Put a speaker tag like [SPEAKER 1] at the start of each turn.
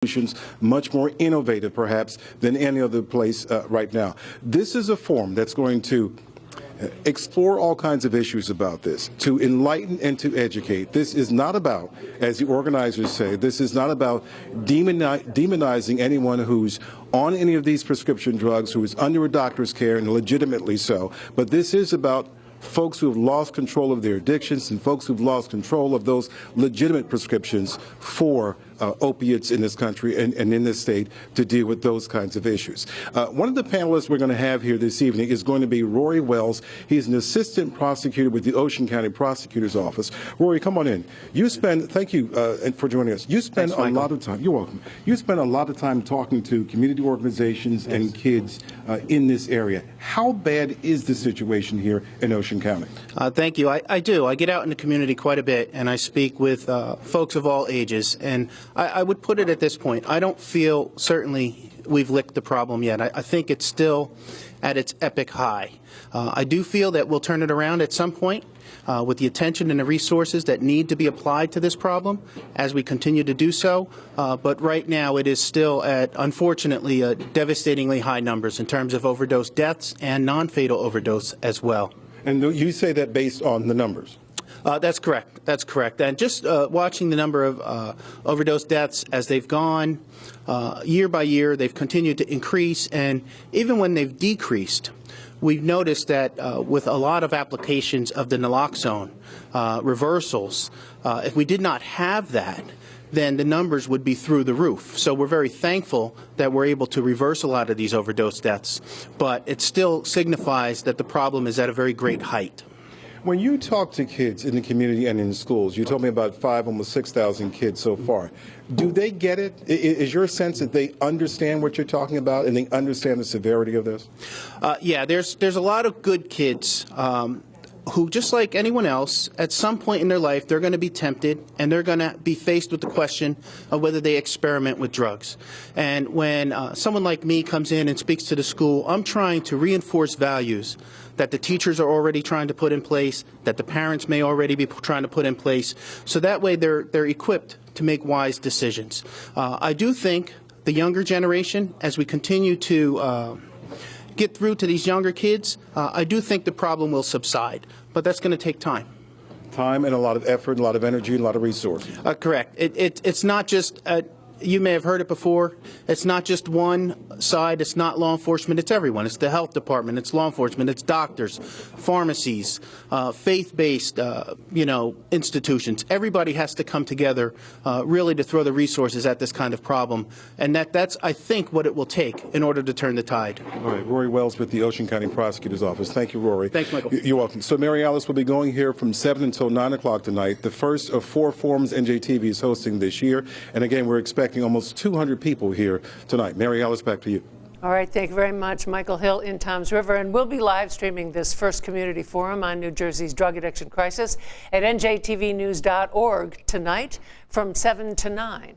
[SPEAKER 1] solutions, much more innovative perhaps than any other place right now. This is a forum that's going to explore all kinds of issues about this, to enlighten and to educate. This is not about, as the organizers say, this is not about demonizing anyone who's on any of these prescription drugs, who is under a doctor's care, and legitimately so, but this is about folks who have lost control of their addictions and folks who've lost control of those legitimate prescriptions for opiates in this country and in this state to deal with those kinds of issues. One of the panelists we're going to have here this evening is going to be Rory Wells. He's an assistant prosecutor with the Ocean County Prosecutor's Office. Rory, come on in. Thank you for joining us. You spend a lot of time, you're welcome. You spend a lot of time talking to community organizations and kids in this area. How bad is the situation here in Ocean County?
[SPEAKER 2] Thank you. I do. I get out in the community quite a bit, and I speak with folks of all ages. And I would put it at this point, I don't feel certainly we've licked the problem yet. I think it's still at its epic high. I do feel that we'll turn it around at some point with the attention and the resources that need to be applied to this problem as we continue to do so. But right now it is still at, unfortunately, devastatingly high numbers in terms of overdose deaths and non-fatal overdose as well.
[SPEAKER 1] And you say that based on the numbers?
[SPEAKER 2] That's correct. That's correct. And just watching the number of overdose deaths as they've gone year by year, they've continued to increase. And even when they've decreased, we've noticed that with a lot of applications of the naloxone reversals, if we did not have that, then the numbers would be through the roof. So we're very thankful that we're able to reverse a lot of these overdose deaths. But it still signifies that the problem is at a very great height.
[SPEAKER 1] When you talk to kids in the community and in schools, you told me about 5, almost 6,000 kids so far. Do they get it? Is your sense that they understand what you're talking about and they understand the severity of this?
[SPEAKER 2] Yeah, there's a lot of good kids who, just like anyone else, at some point in their life, they're going to be tempted and they're going to be faced with the question of whether they experiment with drugs. And when someone like me comes in and speaks to the school, I'm trying to reinforce values that the teachers are already trying to put in place, that the parents may already be trying to put in place, so that way they're equipped to make wise decisions. I do think the younger generation, as we continue to get through to these younger kids, I do think the problem will subside, but that's going to take time.
[SPEAKER 1] Time and a lot of effort, a lot of energy, and a lot of resources.
[SPEAKER 2] Correct. It's not just, you may have heard it before, it's not just one side, it's not law enforcement, it's everyone. It's the health department, it's law enforcement, it's doctors, pharmacies, faith-based, institutions. Everybody has to come together really to throw the resources at this kind of problem. And that's, I think, what it will take in order to turn the tide.
[SPEAKER 1] All right, Rory Wells with the Ocean County Prosecutor's Office. Thank you, Rory.
[SPEAKER 2] Thanks, Michael.
[SPEAKER 1] You're welcome. So Mary Alice will be going here from 7 until 9 o'clock tonight, the first of 4 forums NJTV is hosting this year. And again, we're expecting almost 200 people here tonight. Mary Alice, back to you.
[SPEAKER 3] All right, thank you very much, Michael Hill in Toms River. And we'll be live streaming this first community forum on New Jersey's drug addiction crisis at njtvnews.org tonight from 7 to 9.